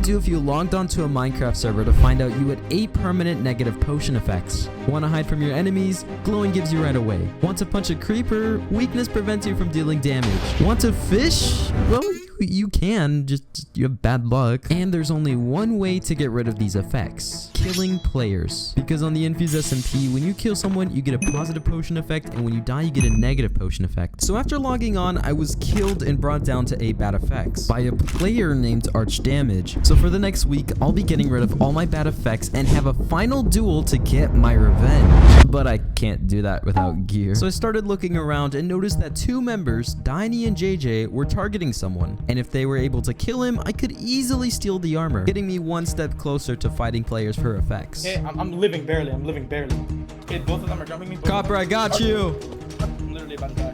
do if you logged onto a Minecraft server to find out you had 8 permanent negative potion effects. Want to hide from your enemies? Glowing gives you right away. Want to punch a creeper? Weakness prevents you from dealing damage. Want to fish? Well, you can, just you have bad luck. And there's only one way to get rid of these effects: killing players. Because on the Infuse SMP, when you kill someone, you get a positive potion effect, and when you die, you get a negative potion effect. So after logging on, I was killed and brought down to 8 bad effects by a player named Archdamage. So for the next week, I'll be getting rid of all my bad effects and have a final duel to get my revenge. But I can't do that without gear. So I started looking around and noticed that 2 members, Diney and JJ, were targeting someone. And if they were able to kill him, I could easily steal the armor, getting me one step closer to fighting players for effects. Hey, I'm living barely. I'm living barely. Okay, both of them are jumping me. Copper, I got you. I'm literally about to die.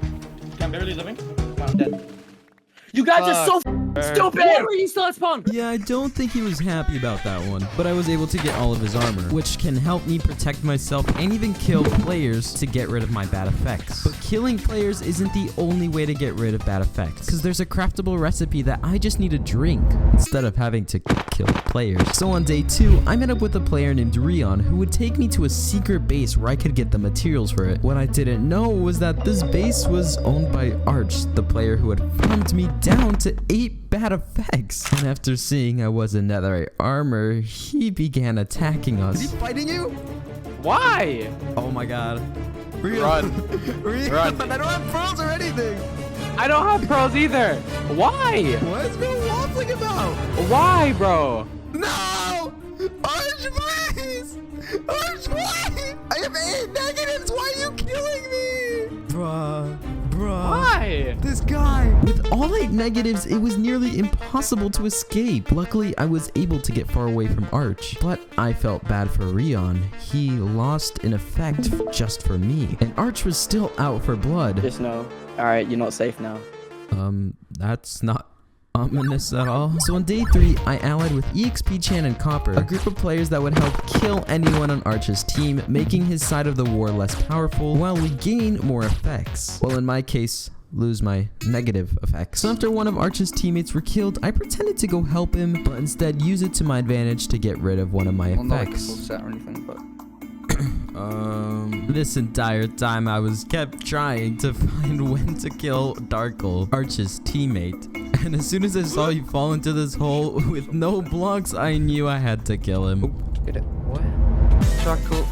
Okay, I'm barely living. I'm dead. You guys are so stupid! Why were you still at spawn? Yeah, I don't think he was happy about that one, but I was able to get all of his armor, which can help me protect myself and even kill players to get rid of my bad effects. But killing players isn't the only way to get rid of bad effects, because there's a craftable recipe that I just need to drink instead of having to kill players. So on day 2, I met up with a player named Rion who would take me to a secret base where I could get the materials for it. What I didn't know was that this base was owned by Arch, the player who had farmed me down to 8 bad effects. And after seeing I was in netherite armor, he began attacking us. Is he fighting you? Why? Oh my god. Rion. Run. Rion. Run. I don't have pearls or anything. I don't have pearls either. Why? What is bro waffling about? Why, bro? No! Arch, please! Arch, why? I have 8 negatives. Why are you killing me? Bruh. Why? This guy. With all 8 negatives, it was nearly impossible to escape. Luckily, I was able to get far away from Arch, but I felt bad for Rion. He lost an effect just for me, and Arch was still out for blood. Just know. Alright, you're not safe now. That's not ominous at all. So on day 3, I allied with EXP Chan and Copper, a group of players that would help kill anyone on Arch's team, making his side of the war less powerful while we gain more effects. Well, in my case, lose my negative effects. So after one of Arch's teammates were killed, I pretended to go help him, but instead use it to my advantage to get rid of one of my effects. Not like a full set or anything, but... This entire time I kept trying to find when to kill Darkle, Arch's teammate. And as soon as I saw you fall into this hole with no blocks, I knew I had to kill him. Did it? What? Sharkilz.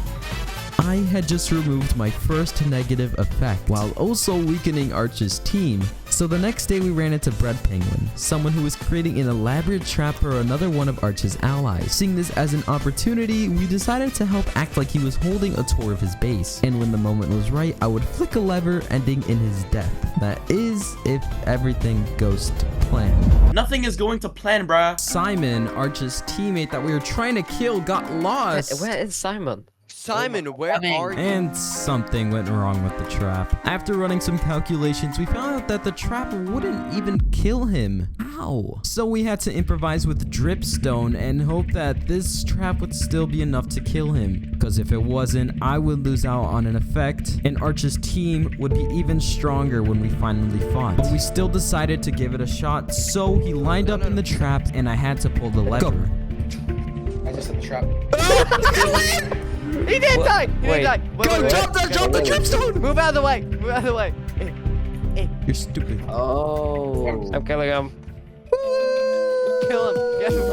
I had just removed my first negative effect while also weakening Arch's team. So the next day we ran into Bread Penguin, someone who was creating an elaborate trap for another one of Arch's allies. Seeing this as an opportunity, we decided to help act like he was holding a tour of his base. And when the moment was right, I would flick a lever, ending in his death. That is, if everything goes to plan. Nothing is going to plan, bruh. Simon, Arch's teammate that we were trying to kill, got lost. Where is Simon? Simon, where are you? And something went wrong with the trap. After running some calculations, we found out that the trap wouldn't even kill him. Ow. So we had to improvise with dripstone and hope that this trap would still be enough to kill him. Because if it wasn't, I would lose out on an effect, and Arch's team would be even stronger when we finally fought. But we still decided to give it a shot, so he lined up in the trap and I had to pull the lever. I just hit the trap. He did die! He did die! Go, drop the dripstone! Move out of the way! Move out of the way! You're stupid. Oh. I'm killing him. Kill him! Get him!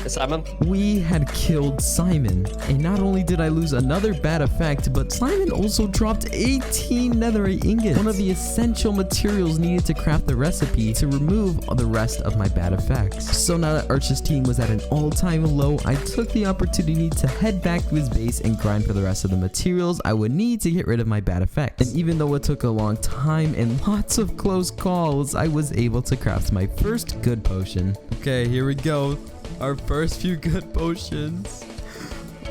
Simon? We had killed Simon, and not only did I lose another bad effect, but Simon also dropped 18 netherite ingots, one of the essential materials needed to craft the recipe to remove the rest of my bad effects. So now that Arch's team was at an all-time low, I took the opportunity to head back to his base and grind for the rest of the materials I would need to get rid of my bad effects. And even though it took a long time and lots of close calls, I was able to craft my first good potion. Okay, here we go. Our first few good potions.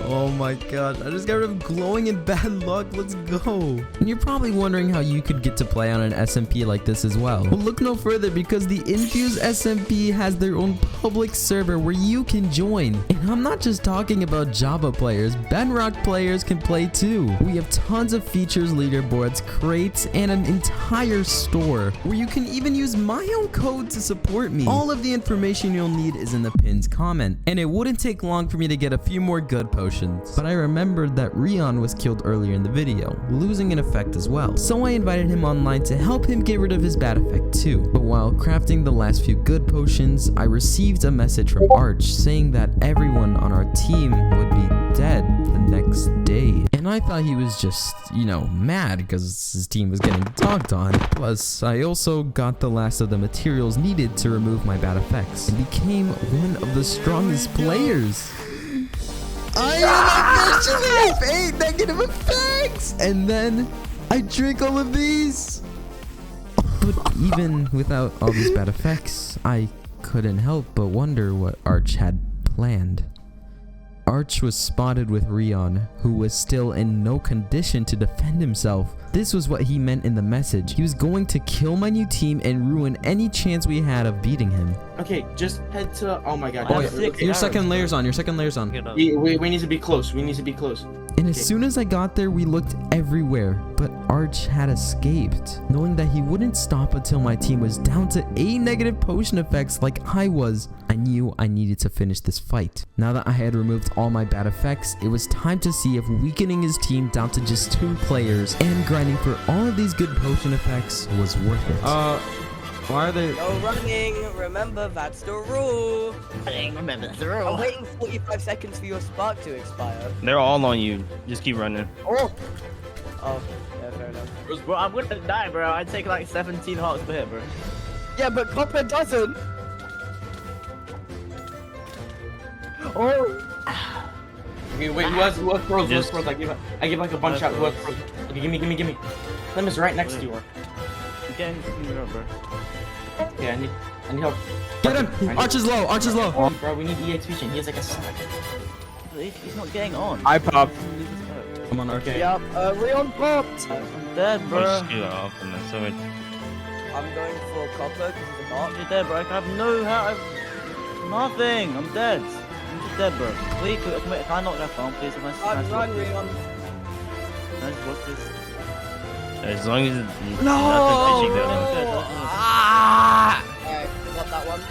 Oh my god, I just got rid of glowing and bad luck. Let's go. And you're probably wondering how you could get to play on an SMP like this as well. Well, look no further because the Infuse SMP has their own public server where you can join. And I'm not just talking about Java players, Bedrock players can play too. We have tons of features, leaderboards, crates, and an entire store where you can even use my own code to support me. All of the information you'll need is in the pinned comment. And it wouldn't take long for me to get a few more good potions. But I remembered that Rion was killed earlier in the video, losing an effect as well. So I invited him online to help him get rid of his bad effect too. But while crafting the last few good potions, I received a message from Arch saying that everyone on our team would be dead the next day. And I thought he was just, you know, mad because his team was getting dogged on. Plus, I also got the last of the materials needed to remove my bad effects and became one of the strongest players. I am officially 8 negative effects! And then I drink all of these. But even without all these bad effects, I couldn't help but wonder what Arch had planned. Arch was spotted with Rion, who was still in no condition to defend himself. This was what he meant in the message. He was going to kill my new team and ruin any chance we had of beating him. Okay, just head to. Oh my god. Oh, okay. your second layer's on. Your second layer's on. You know. We need to be close. We need to be close. And as soon as I got there, we looked everywhere, but Arch had escaped. Knowing that he wouldn't stop until my team was down to 8 negative potion effects like I was, I knew I needed to finish this fight. Now that I had removed all my bad effects, it was time to see if weakening his team down to just 2 players and grinding for all of these good potion effects was worth it. Why are they? No running. Remember, that's the rule. Remember the I'm rule. waiting 45 seconds for your spark to expire. They're all on you. Just keep running. Oh, yeah, fair enough. Bro, I'm gonna die, bro. I take like 17 hearts per hit, bro. Yeah, but Copper doesn't. Oh. Okay, wait. Who has pros? Who has Just- pros? I give like a bunch out. Who has pros? Okay, give me. Clem is right next to you. You can't see me, bro. Yeah, I need help. Get him! Arch is low. Arch is low. Oh, bro, we need EXP chain. He has like a sack. He's not getting on. I popped. Come on, Arch. Okay. Yep, Leon popped. I'm dead, bro. I'm going for Copper because he's a bot. You're dead, bro. I have no health. Nothing. I'm dead. I'm just dead, bro. Please, can I knock that phone, please? Can I Run, Leon. just watch this? As long as it's No! nothing fishing there. Ah! Alright, got that one.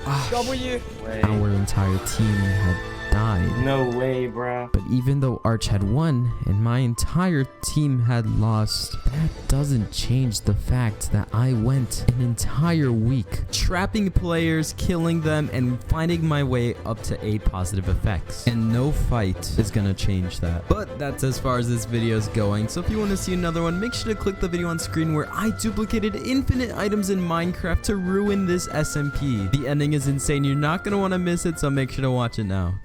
Ah, W. our entire team had died. No way, bro. But even though Arch had won and my entire team had lost, that doesn't change the fact that I went an entire week trapping players, killing them, and finding my way up to 8 positive effects. And no fight is gonna change that. But that's as far as this video is going, so if you want to see another one, make sure to click the video on screen where I duplicated infinite items in Minecraft to ruin this SMP. The ending is insane, you're not gonna want to miss it, so make sure to watch it now.